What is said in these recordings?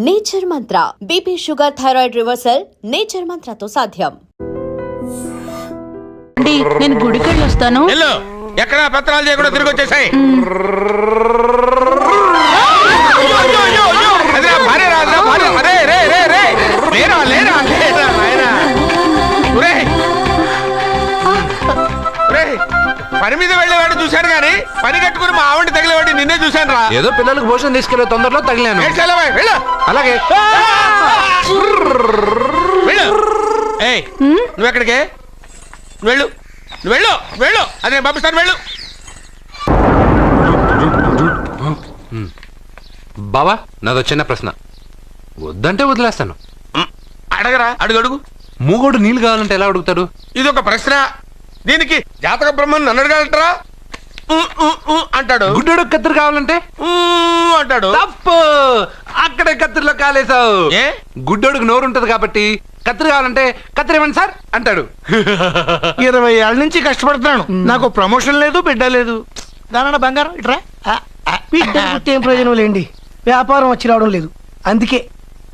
Nature Mantra BP sugar thyroid reversal Nature మంత్రతో సాధ్యం. నేను గుడికి వెళ్ళి వస్తాను. ఎక్కడ పత్రాలు చేయకుండా తిరిగి వచ్చేసాయి. పని మీద వెళ్ళేవాడిని చూశాను గానీ పని కట్టుకుని మా ఆవిడ తగిలేవాడి నిన్నే చూశాను రా. ఏదో పిల్లలకు భోజనం తీసుకెళ్లే తొందరలో తగిలాను. అలాగే నువ్వు ఎక్కడికే వెళ్ళు వెళ్ళు వెళ్ళు అదే పంపిస్తాను వెళ్ళు. బావా నాదో చిన్న ప్రశ్న, వద్దంటే వదిలేస్తాను. అడగరా, అడుగు అడుగు. మూగోడు నీళ్ళు కావాలంటే ఎలా అడుగుతాడు? ఇది ఒక ప్రశ్న, దీనికి జాతక బ్రహ్మను నన్ను అడగలటరా అంటాడు. గుడ్డోడు కత్తిరి కావాలంటే అంటాడు. తప్పు, అక్కడే కత్తిరిలో కాలేసావు. గుడ్డోడుకు నోరు ఉంటది కాబట్టి కత్తిరి కావాలంటే కత్తిరి ఇవ్వండి సార్ అంటాడు. 20 ఏళ్ళ నుంచి కష్టపడుతున్నాను, నాకు ప్రమోషన్ లేదు, బిడ్డ లేదు. దానన్న బంగారం ఇట్రా. బిడ్డ పుట్టి ఏం ప్రయోజనం లేండి, వ్యాపారం వచ్చి రావడం లేదు. అందుకే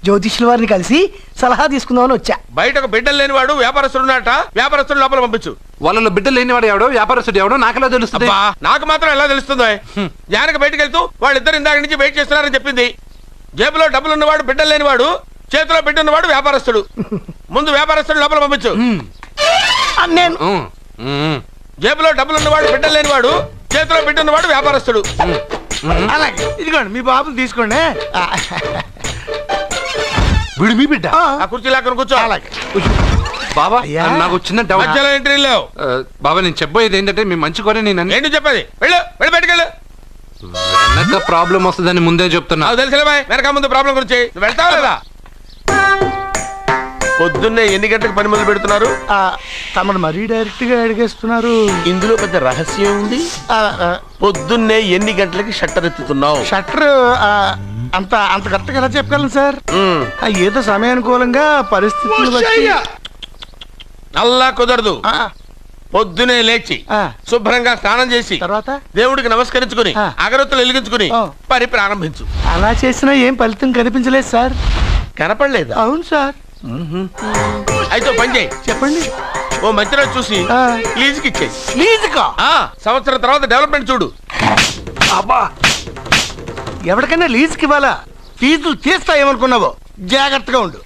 జ్యోతిష్యుల వారిని కలిసి సలహా తీసుకుందామని వచ్చా. బయటకు బిడ్డలు లేనివాడు వ్యాపారస్తుడు ఉన్నట, వ్యాపారస్తుడు లోపల పంపించు. వాళ్ళలో బిడ్డలు లేనివాడు ఎవడో వ్యాపారస్తుడు ఎవడో నాకెలా తెలుస్తుంది? నాకు మాత్రం ఎలా తెలుస్తుందో? జానకి బయటకు వెళ్తూ వాళ్ళిద్దరు ఇందాక నుంచి వెయిట్ చేస్తున్నారని చెప్పింది. జేబులో డబ్బులు ఉన్నవాడు బిడ్డలు లేనివాడు, చేతిలో బిడ్డ ఉన్నవాడు వ్యాపారస్తుడు. ముందు వ్యాపారస్తుడు లోపల పంపించు. నేను జేబులో డబ్బులు ఉన్నవాడు బిడ్డలు లేనివాడు, చేతిలో బిడ్డ ఉన్నవాడు వ్యాపారస్తుడు. అలాగే ఇదిగోండి మీ బాబుని తీసుకోండి. వీడు మీ బిడ్డ? ఆ కుర్చీలో అక్కడ కూర్చో. అలాగే బాబా నాకు చిన్న డౌట్. మధ్యలో ఎంట్రీ లేవు. బాబా నేను చెప్పబోయేది ఏంటంటే మీ మంచి కోరే నేను ఏంటి చెప్పేది? వెళ్ళు వెళ్ళి బయటకెళ్ళు. వెనక ప్రాబ్లం వస్తుందని ముందే చెప్తున్నా. తెలుసులే బాయ్, వెనక ముందు ప్రాబ్లం గురించి. నువ్వు వెళ్తావా లేదా? పొద్దున్నే ఎన్ని గంటలకు పని మొదలు పెడుతున్నారు? తమను మరీ డైరెక్ట్ గా అడిగేస్తున్నారు. ఇందులో పెద్ద రహస్యం ఉంది. పొద్దున్నే ఎన్ని గంటలకి షట్టర్ ఎత్తుతున్నావు? షట్టర్ అంత అంత కరెక్ట్గా ఎలా చెప్పగలను సార్? ఏదో సమయానుకూలంగా పరిస్థితులు బట్టి. అల్లా కుదరదు. పొద్దునే లేచి శుభ్రంగా స్నానం చేసి తర్వాత దేవుడికి నమస్కరించుకుని అగరొత్తులు వెలిగించుకుని పని ప్రారంభించు. అలా చేసినా ఏం ఫలితం కనిపించలేదు సార్. కనపడలేదు? అవును సార్. అయితే పని చేయి. చెప్పండి. ఓ మంచి రోజు చూసి లీజుకి ఇచ్చేయి. లీజుకా? సంవత్సరం తర్వాత డెవలప్మెంట్ చూడు. అబ్బా, ఎవరికైనా లీజుకి ఇవ్వాలా? ఫీజులు తీస్తాయేమనుకున్నావో, జాగ్రత్తగా ఉండు.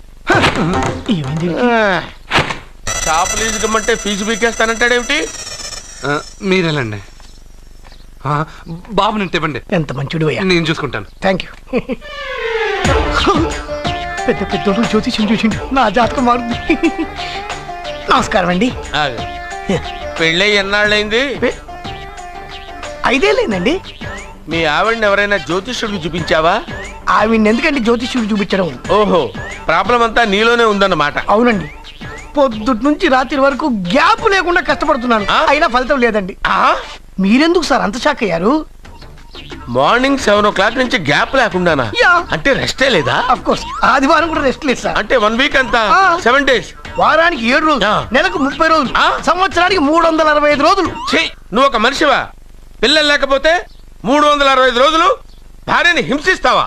షాప్ లీజుకి ఇమ్మంటే ఫీజు పీకేస్తానంటాడేమిటి? మీరేలండి బాబు, నేను ఇవ్వండి. ఎంత మంచిడు అయ్యా, నేను చూసుకుంటాను. Thank you. పెద్ద పెద్దోడు జ్యోతిష్యం చూసిండు, నా జాతకం మారుంది. నమస్కారం అండి. పెళ్ళై ఎన్నాళ్ళైంది? 5 ఏళ్ళైందండి. మీ ఆవిడని ఎవరైనా జ్యోతిష్యుడికి చూపించావా? ఆవిడ్ని ఎందుకంటే జ్యోతిష్యుడు చూపించడం? ఓహో, ప్రాబ్లం అంతా నీలోనే ఉందన్నమాట. అవునండి, పొద్దుటి నుంచి రాత్రి వరకు గ్యాప్ లేకుండా కష్టపడుతున్నాను, అయినా ఫలితం లేదండి. మీరెందుకు సార్ అంత షాక్ అయ్యారు? మార్నింగ్ 7 o'clock నుంచి గ్యాప్ లేకుండానా? అంటే రెస్టే లేదా? ఆఫ్ కోర్స్, ఆదివారం కూడా రెస్ట్ లేదు సార్. అంటే 1 week అంతా 7 days. వారానికి 7 రోజులు, నెలకు 30 రోజులు, సంవత్సరానికి 365 రోజులు. నువ్వు ఒక మనిషివా? పిల్లలు లేకపోతే 365 రోజులు భార్యని హింసిస్తావా?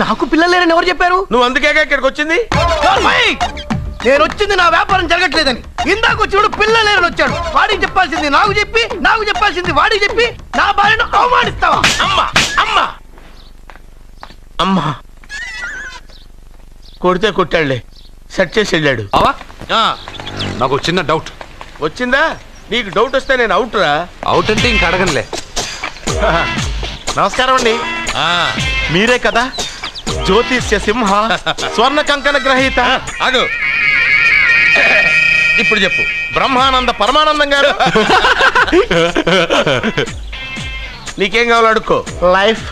నాకు పిల్లలు లేరని ఎవరు చెప్పారు? నువ్వు అందుకేగా ఇక్కడికి వచ్చింది. నేను వచ్చింది నా వ్యాపారం జరగట్లేదని. ఇందాక వచ్చినప్పుడు పిల్లలు లేరని వచ్చాడు. వాడికి చెప్పాల్సింది నాకు చెప్పి, నాకు చెప్పాల్సింది వాడికి చెప్పి నా భార్యను అవమానిస్తావా? అమ్మా అమ్మా అమ్మా, కొడితే కొట్టాడులే, సెట్ చేసి వెళ్ళాడు. నాకు చిన్న డౌట్ వచ్చిందా? నీకు డౌట్ వస్తే నేను అవుట్ రా. అవుట్ అంటే ఇంక అడగనులే. నమస్కారం అండి. మీరే కదా జ్యోతిష్య సింహ స్వర్ణ కంకణ గ్రహీత? అదు ఇప్పుడు చెప్పు. బ్రహ్మానంద పరమానందం గారు. నీకేం కావాలో అడుక్కో. లైఫ్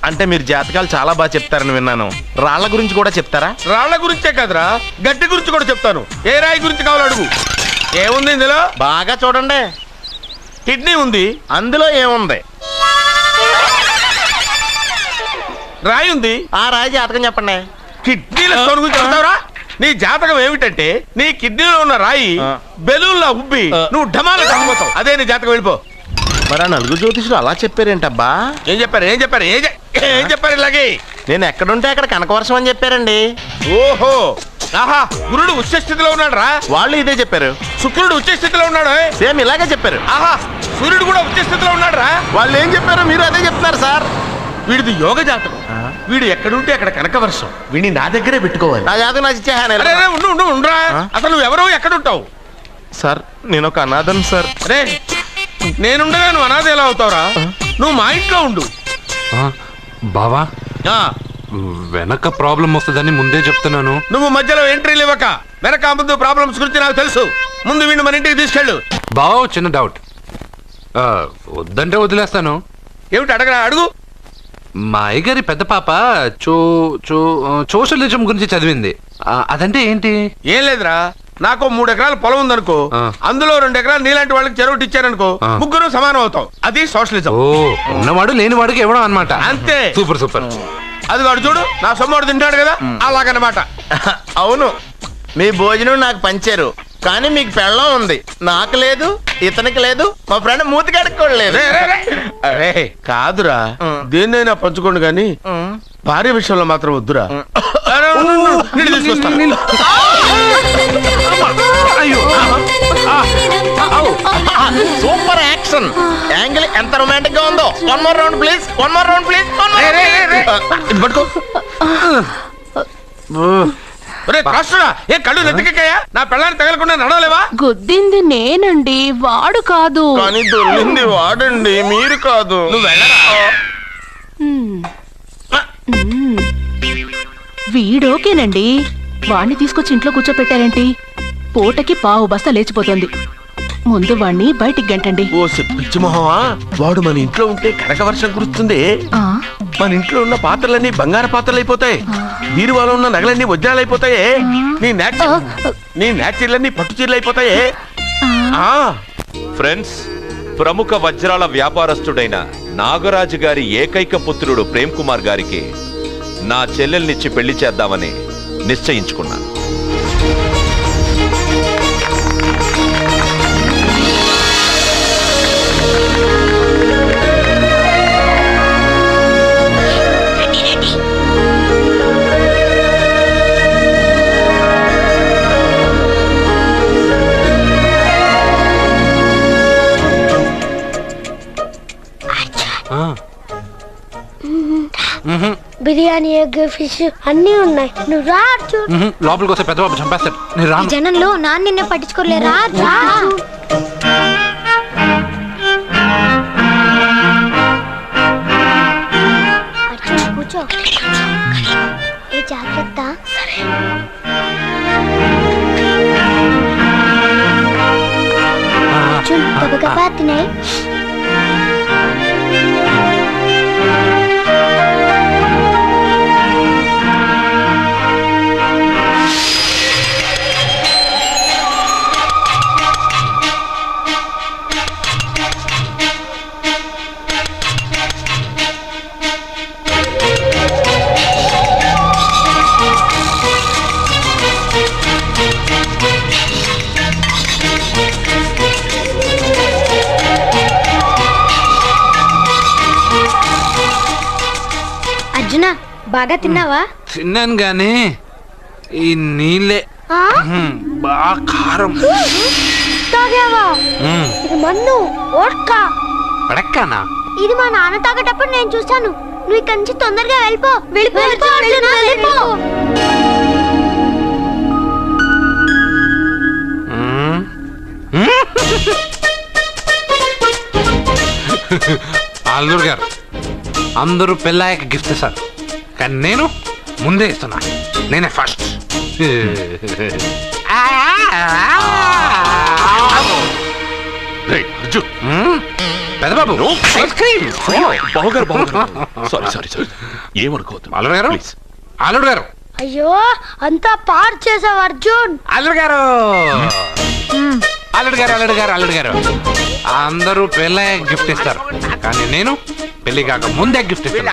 అంటే మీరు జాతకాలు చాలా బాగా చెప్తారని విన్నాను. రాళ్ల గురించి కూడా చెప్తారా? రాళ్ల గురించే కదరా, గట్టి గురించి కూడా చెప్తాను. ఏ రాయి గురించి కావాలో అడుగు. ఏముంది ఇందులో? బాగా చూడండి. కిడ్నీ ఉంది. అందులో ఏముంది? రాయి ఉంది. ఆ రాయి జాతకం చెప్పండి. కిడ్నీల స్టోన్ గురించి చెప్తావురా? నీ జాతకం ఏమిటంటే నీ కిడ్నీలో ఉన్న రాయి బెలూన్లా ఉబ్బి నువ్వు ఢమాల చచ్చిపోతావు. అదే నీ జాతకం. వెళ్ళిపో. మరి ఆ నలుగురు జ్యోతిషులు అలా చెప్పారేంటబ్బా? ఏం చెప్పారు ఇలాగే నేను ఎక్కడుంటే అక్కడ కనకవర్షం అని చెప్పారండి. ఓహో, ఆహా, గురుడు ఉచ్చ స్థితిలో ఉన్నాడు రా. వాళ్ళు ఇదే చెప్పారు. శుక్రుడు ఉచ్చ స్థితిలో ఉన్నాడు. సేమ్ ఇలాగే చెప్పారు. ఆహా, సూర్యుడు కూడా ఉచ్చ స్థితిలో ఉన్నాడు రా. వాళ్ళు ఏం చెప్పారు మీరు అదే చెప్తున్నారు సార్. వీడిది యోగ జాతకం. వీడు ఎక్కడుంటే అక్కడ కనకవర్షం. వీడిని నా దగ్గరే పెట్టుకోవాలి. నా జాతకం నాకు ఇచ్చేహాను. అరే రే, ఉండు ఉండు ఉండురా. అసలు నువ్వెవరో ఎక్కడుంటావు? సార్ నేను ఒక అనాథం సార్. అరే, నేనుండగా నువ్వు అనాథ ఎలా అవుతావురా? నువ్వు మా ఇంట్లో ఉండు. బావా ఆ, వెనక ప్రాబ్లం వస్తుందని ముందే చెప్తున్నాను. నువ్వు మధ్యలో ఎంట్రీలు ఇవ్వక. వెనక ముందు ప్రాబ్లమ్స్ గురించి నాకు తెలుసు. ముందు వీడిని మన ఇంటికి తీసుకెళ్ళు. బావా చిన్న డౌట్. వద్దంటే వదిలేస్తాను. ఏమిటి అడగరా? అడుగు. మా అయ్యగారి పెద్ద పాప సోషలిజం గురించి చదివింది. అదంటే ఏంటి? ఏం లేదురా, నాకు 3 ఎకరాల పొలం ఉందనుకో, అందులో 2 ఎకరాలు నీలాంటి వాళ్ళకి చెరువు ఇచ్చారనుకో, ముగ్గురు సమానం అవుతాం. అది సోషలిజం. ఓ, ఉన్నవాడు లేని వాడికి ఇవ్వడం అన్నమాట. అంతే. Super super. అది వాడు చూడు, నా సొమ్మడు తింటాడు కదా, అలాగనమాట. అవును, మీ భోజనం నాకు పంచారు, కానీ మీకు పెళ్ళం ఉంది, నాకు లేదు, ఇతనికి లేదు, మా ఫ్రెండ్ మూతి కడుక్కోలేదు. అరే కాదురా, దేన్నైనా పంచుకోండి కానీ భార్య విషయంలో మాత్రం వద్దురా. అరే, నీళ్ళు తీసుకొస్తాను. సూపర్ యాక్షన్ యాంగిల్ ఎంత రొమాంటిక్ గా ఉందో. One more round please, one more round please. ఇది పట్టుకో. ఒరే త్రాసుడా, ఏ కళ్ళు నెత్తికెక్కాయా? నా పెళ్ళాన్ని తగలకుండా నడవలేవా? గుద్దింది నేనండి, వాడు కాదు. కానీ దొల్లింది వాడండి, మీరు కాదు. నువ్వు వెళ్ళరా. వీడోకేనండి, వాణ్ణి తీసుకొచ్చి ఇంట్లో కూర్చోపెట్టారేంటి? పూటకి పావు బస్తా లేచిపోతుంది. ముందు వాణ్ణి బయటికి గంటండి. ఓ పిచ్చి మొహమా, వాడు మన ఇంట్లో ఉంటే కనక వర్షం కురుస్తుంది. ఆ, మన ఇంట్లో ఉన్న పాత్రలన్నీ బంగారు పాత్రలు అయిపోతాయి. బీరువాలో ఉన్న నగలన్నీ వజ్రాలు అయిపోతాయి. నీ నాచీర్లన్నీ పట్టు చీరలు అయిపోతాయి. ఫ్రెండ్స్, ప్రముఖ వజ్రాల వ్యాపారస్తుడైన నాగరాజు గారి ఏకైక పుత్రుడు ప్రేమ్ కుమార్ గారికి నా చెల్లెల్నిచ్చి పెళ్లి చేద్దామని నిశ్చయించుకున్నాను. బిర్యానీ, ఎగ్, ఫిష్ అన్నీ ఉన్నాయి. నువ్వు రా అర్జున్. లోపలికి వస్తే పెద్ద బాబు చంపేస్తాడు. నేను రాను. జనంలో నాన్న నిన్నే పట్టించుకోలే. రా రా అర్జున్, కూర్చో. ఏ జాగ్రత్త. అర్జున్, గబగబా తినేయ్. అర్జున, బాగా తిన్నావా? తిన్నాను గానీ ఈ నీళ్ళే బాగా కారం. తాగావా? ఇది మన్ను ఓడ్కా. పడక్కనా? ఇది మా నాన్న తాగేటప్పుడు నేను చూశాను. నువ్వు ఇక్కడి నుంచి తొందరగా వెళ్ళిపో. వెళ్ళిపో అర్జున, వెళ్ళిపో. అల్లుడు గారు, అందరూ పెళ్ళాయక గిఫ్ట్ ఇస్తారు, కానీ నేను ముందే ఇస్తున్నా. నేనే ఫస్ట్. పెద్దబాబు, ఐస్ క్రీమ్. ఏమనుకోవద్దు. అల్లుడు గారు, అల్లుడు గారు, అయ్యో, అంతా పాడు చేసావు అర్జున్. అల్లుడు గారు, అల్లుడు గారు, అల్లుడు గారు, అల్లుడు గారు, అందరూ పెళ్ళాయక గిఫ్ట్ ఇస్తారు, కానీ నేను పెళ్లి కాక ముందే గిఫ్ట్ ఇస్తాను.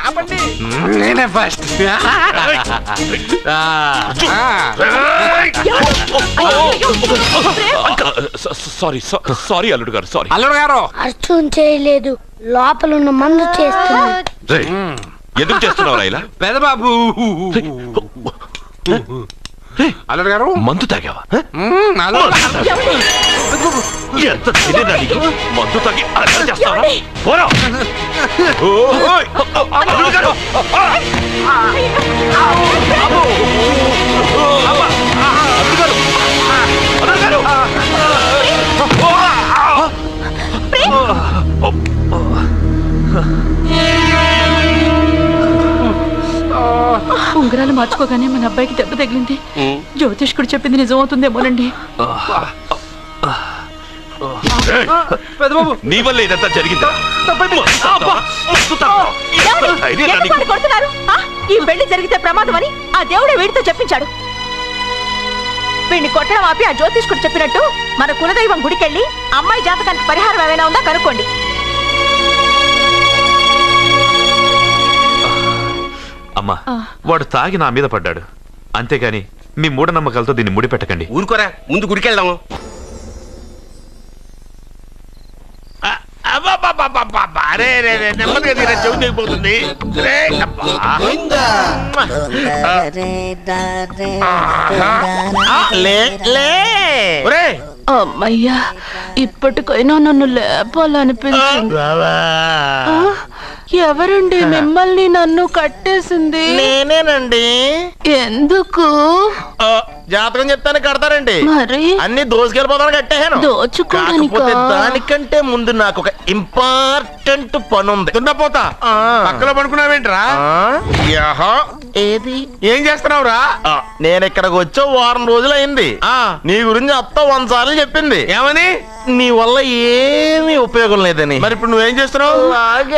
నేనే ఫస్ట్. సారీ అల్లుడు గారు, సారీ. అల్లుడు గారు, అర్జున్ చేయలేదు, లోపల ఉన్న మందు చేస్తుంది. ఎందుకు చేస్తున్నావు ఇలా? పెదబాబు అల్లరి గారు మందు తాగావా? అల్లరి ఎంత ధైర్యంరా నీకు? మందు తాగి అల్లరి చేస్తావా? పోరా. ఓయ్! అల్లుడు గారు! అల్లుడు గారు! అల్లుడు గారు! ఉంగరాలు మార్చుకోగానే మన అబ్బాయికి దెబ్బ తగిలింది. జ్యోతిష్కుడు చెప్పింది నిజమవుతుందేమోనండి. పెదబాబు నీ వల్ల ఇదంతా జరిగిందా? ఈ పెళ్లి జరిగితే ప్రమాదం అని ఆ దేవుడే వీడితో చెప్పించాడు. వీడిని కొట్టడం ఆపి ఆ జ్యోతిష్కుడు చెప్పినట్టు మన కులదైవం గుడికెళ్ళి అమ్మాయి జాతకానికి పరిహారం ఏమైనా ఉందా కనుక్కోండి. అమ్మా, వాడు తాగి నా మీద పడ్డాడు, అంతేగాని మీ మూఢనమ్మకాలతో దీన్ని ముడిపెట్టకండి. ఊరుకోరా, ముందు గుడికెళ్దాము. నెమ్మదిగా తీరా, చెవి తెగిపోతుంది. అమ్మయ్యా, ఇప్పటికైనా నన్ను లేపాలనిపించింది. ఎవరండి మిమ్మల్ని నన్ను కట్టేసింది? నేనేనండి. ఎందుకు? జాతకం చెప్తాను కడతారండి. మరి అన్ని దోసుకెళ్ళిపోతాను కట్టేహాను. దోచుకోవడానికా? కాకపోతే దానికంటే ముందు నాకు ఒక ఇంపార్టెంట్ పని ఉంది. దున్నపోతా పక్కలో పడుకున్నావేంట్రా? ఏది ఏం చేస్తున్నావురా? నేను ఇక్కడికి వచ్చే వారం రోజులు అయింది. నీ గురించి అత్త 100 సార్లు చెప్పింది. ఏమని? నీ వల్ల ఏమీ ఉపయోగం లేదని. మరి ఇప్పుడు నువ్వేం చేస్తున్నావు? అలాగే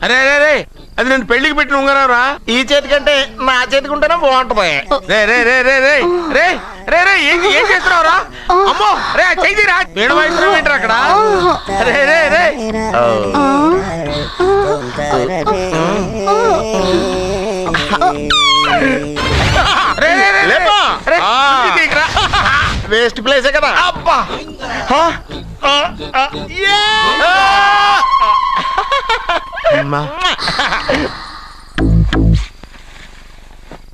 అరే అరే రే, అది నేను పెళ్లికి పెట్టిన ఉంగరావురా. ఈ చేతి కంటే నా చేతికి ఉంటేనే బాగుంటది. రే రే రే రే రే రే రే రే ఏం చేస్తున్నావురా? అమ్మో రే, చెయ్యిరా. వీణ వాయిస్తున్నావు ఏంట్రా అక్కడ? రే రే రే రే రే రే లేపా. రే, ఇది తీయకురా. వేస్ట్ ప్లేసే కదా. అబ్బా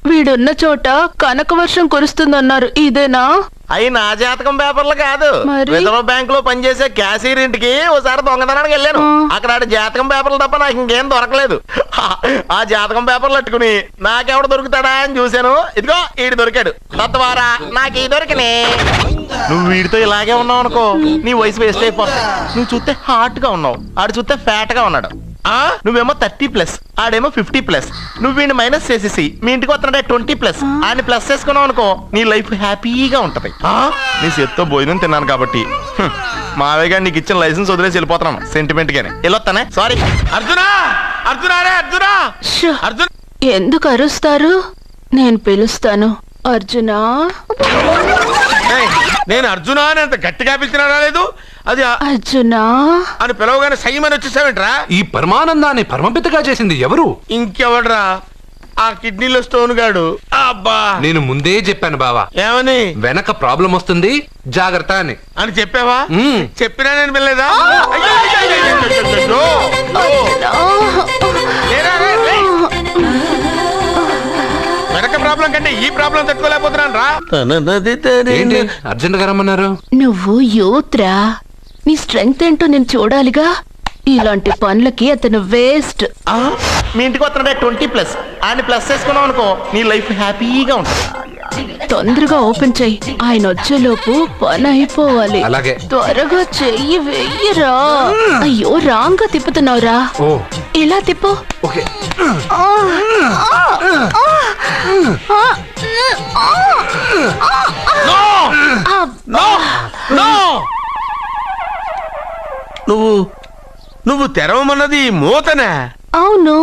వీడున్న చోట కనక వర్షం కురుస్తుందన్నారు, ఇదేనా? అయి నా జాతకం పేపర్లు కాదు. మరి? రిజర్వ్ బ్యాంక్ లో పనిచేసే క్యాషియర్ ఇంటికి ఓసారి దొంగతనానికి వెళ్ళాను. అక్కడ ఆడ జాతకం పేపర్లు తప్ప నాకు ఇంకేం దొరకలేదు. ఆ జాతకం పేపర్లు పట్టుకుని నాకెవడు దొరుకుతాడా అని చూశాను. ఇదిగో ఈడు దొరికాడు. తద్వారా నాకు ఈ దొరికినే. నువ్వు వీడితో ఇలాగే ఉన్నావు అనుకో, నీ వయసు వేస్ట్ అయిపోతుంది. నువ్వు చూస్తే హాట్ గా ఉన్నావు, ఆడు చూస్తే ఫ్యాట్ గా ఉన్నాడు. నువ్వేమో 30+, ఆడేమో 50+. నువ్వు వీడిని మైనస్ చేసేసి మీ ఇంటికి వస్తున్నాడే 20+, ఆయన ప్లస్ చేసుకున్నావు అనుకో, నీ లైఫ్ హ్యాపీగా ఉంటది. నీ చేత్తో భోజనం తిన్నాను కాబట్టి మావయ్య గారు నీకు ఇచ్చిన లైసెన్స్ వదిలేసి వెళ్ళిపోతున్నాను సెంటిమెంట్ గానే. వెళ్ళొస్తానే. సారీ. అర్జునా, అర్జునా రే అర్జునా, అర్జున్. ఎందుకు అరుస్తారు? నేను పిలుస్తాను. అర్జునా. నేను అర్జునా అని అంత గట్టిగా పిలిచినా రాలేదు. అది అర్జునా అని పిలవగానే సైమని వచ్చేసావేంట్రా? ఈ పరమానందాన్ని పరమపితగా చేసింది ఎవరు? ఇంకెవడ్రా? ఆ కిడ్నీలో స్టోన్ గాడు. అబ్బా, నేను ముందే చెప్పాను బావా, ఏమని? వెనక ప్రాబ్లం వస్తుంది, జాగ్రత్త అని. అని చెప్పావా? మ్మ్. చెప్పినా నేను వెళ్ళలేదా? వెనక ప్రాబ్లం కంటే ఈ ప్రాబ్లం తట్టుకోలేకపోతున్నాను రా. ఏంటి అర్జెంట్ గా రమ్మన్నారు? నువ్వు యూత్రా, నీ స్ట్రెంగ్త్ ఏంటో నేను చూడాలిగా. ఇలాంటి పనులకి అతను వేస్ట్. మీ ఇంటికి వస్తున్నాడే 20+, ఆయన ప్లస్ చేసుకున్నావు అనుకో, నీ లైఫ్ హ్యాపీగా ఉంటుంది. తొందరగా ఓపెన్ చెయ్యి, ఆయన వచ్చేలోపు పని అయిపోవాలి. అలాగే. త్వరగా చెయ్యి వెయ్యరా. అయ్యో రాంగ్ గా తిప్పుతున్నావురా. ఓ ఇలా తిప్పు. ఓకే. నువ్వు తెరవమన్నది మూతనే. అవును.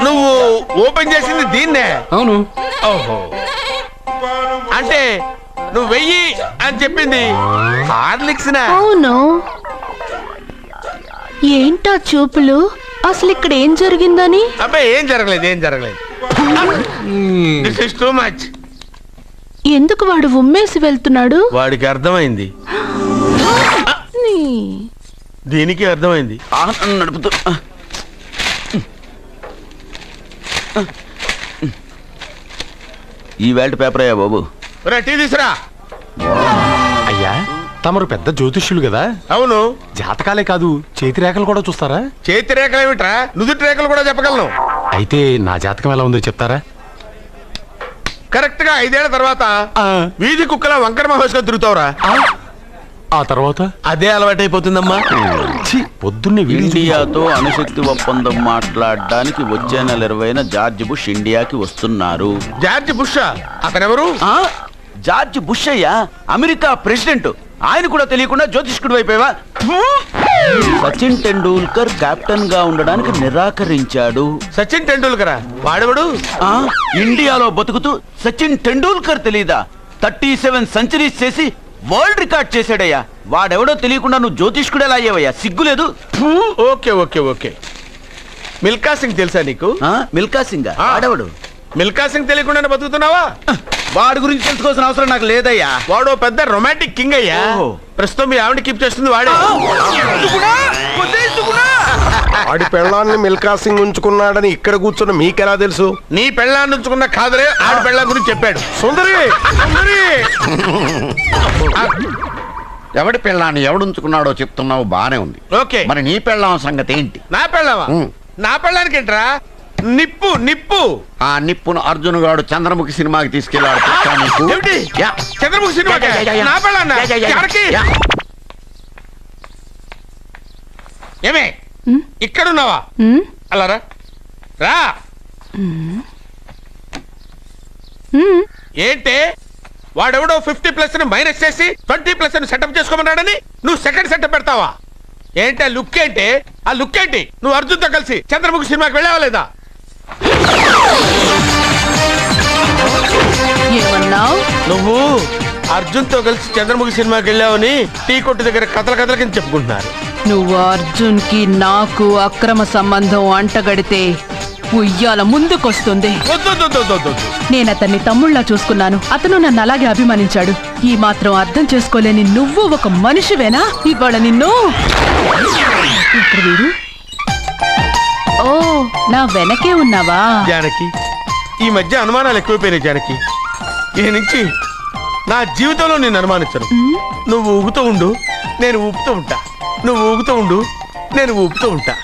నువ్వు ఓపెన్ చేసింది దీన్నే. అవును. ఓహో, అంటే నువ్వు వెయ్యి అని చెప్పింది హార్లిక్స్. అవును. ఏంటా చూపులు? అసలు ఇక్కడ ఏం జరిగిందని? అబ్బాయి ఏం జరగలేదు, ఏం జరగలేదు. This is too much. ఎందుకు వాడు ఉమ్మేసి వెళ్తున్నాడు? వాడికి అర్థమైంది. దీనికి అర్థమైంది. నడుపుతూ ఈ వేల్ట్ పేపర్ అయ్యా బాబు. రా టీ తీసురా. అయ్యా తమరు పెద్ద జ్యోతిష్యులు కదా, అవును. జాతకాలే కాదు చేతి రేఖలు కూడా చూస్తారా? చేతి రేఖలు ఏమిట్రా, నుదుటి రేఖలు కూడా చెప్పగలను. అయితే నా జాతకం ఎలా ఉందో చెప్తారా? కరెక్ట్ గా 5 ఏళ్ల తర్వాత వీధి కుక్కల వంకర మహేష్గా తిరుగుతావురా. ఆ తర్వాత అదే అలవాటైపోతుందమ్మా. ఛీ, పొద్దున్నే ఇండియాతో అణుశక్తి ఒప్పందం మాట్లాడడానికి వచ్చే నెల 20న జార్జ్ బుష్ ఇండియాకి వస్తున్నారు. జార్జ్ బుష్ అతనెవరు? ఆ? జార్జ్ బుష్ అయ్యా, అమెరికా ప్రెసిడెంట్. ఆయన కూడా తెలియకుండా జ్యోతిష్కుడు వైపోయావా? సచిన్ టెండూల్కర్ కెప్టెన్ గా ఉండడానికి నిరాకరించాడు. సచిన్ టెండూల్కరా? వాడెవడు? ఆ? ఇండియాలో బతుకుతూ సచిన్ టెండూల్కర్ తెలీదా? 37 సెంచరీస్ చేసి వరల్డ్ రికార్డ్ చేశాడయ్యా. వాడెవడో తెలియకుండా నువ్వు జ్యోతిష్కుడు ఎలా అయ్యావయ్యా? సిగ్గులేదు? Okay okay okay. Milkha Singh తెలుసా నీకు? మిల్కా సింగ్ వాడెవడు? మిల్కా సింగ్ తెలియకుండానే బతుకుతున్నావా? వాడి గురించి తెలుసుకోవాల్సిన అవసరం నాకు లేదయ్యా. వాడు పెద్ద రొమాంటిక్ కింగ్ అయ్యా. ఓహో. ప్రస్తుతం మీ ఆవిడ కీప్ చేస్తుంది వాడే. వాడి పెళ్ళాన్ని మిల్కా సింగ్ ఉంచుకున్నాడని ఇక్కడ కూర్చున్న మీకెలా తెలుసు? నీ పెళ్ళాన్ని ఉంచుకున్న కాదరే ఆడి పెళ్ళ గురించి చెప్పాడు. సుందరి సుందరి. ఎవడి పెళ్ళాన్ని ఎవడుంచుకున్నాడో చెప్తున్నావు బానే ఉంది. ఓకే, మరి నీ పెళ్ళాం సంగతి ఏంటి? నా పెళ్ళావా? నా పెళ్ళానికి ఏంట్రా? నిప్పు నిప్పు. ఆ నిప్పును అర్జున్ గాడు చంద్రముఖి సినిమాకి తీసుకెళ్ళాడు. తెలుసా నీకు? ఏమిటి? యా. చంద్రముఖి సినిమా నా పెళ్ళాన్న ఎవరికి? ఏమే ఇక్కడున్నావా? అలా రా రా. ఏంటి వాడెవడో 50+ మైనస్ చేసి 20+ సెటప్ చేసుకోమన్నాడని నువ్వు సెకండ్ సెటప్ పెడతావా? ఏంటి ఆ లుక్ ఏంటి? ఆ లుక్ ఏంటి? నువ్వు అర్జున్తో కలిసి చంద్రముఖి సినిమాకి వెళ్ళావా లేదా? నువ్వు అర్జున్తో కలిసి చంద్రముఖి సినిమాకి వెళ్ళావని టీ కొట్టు దగ్గర కథల కింద చెప్పుకుంటున్నారు. నువ్వు అర్జున్ కి నాకు అక్రమ సంబంధం అంటగడితే ఉయ్యాల ముందుకొస్తుంది. నేను అతన్ని తమ్ముళ్ళ చూసుకున్నాను. అతను నన్ను అలాగే అభిమానించాడు. ఈ మాత్రం అర్థం చేసుకోలేని నువ్వు ఒక మనిషివేనా? ఇవాళ నిన్ను ఇక్కడ వీడు. ఓ, నా వెనకే ఉన్నావా? జానకి, ఈ మధ్య అనుమానాలు ఎక్కువైపోయినాయి జానకి. ఈ నుంచి నా జీవితంలో నేను అనుమానించను. నువ్వు ఊగుతూ ఉండు, నేను ఊపుతూ ఉంటా. నువ్వు ఊగుతూ ఉండు, నేను ఊపుతూ ఉంటా.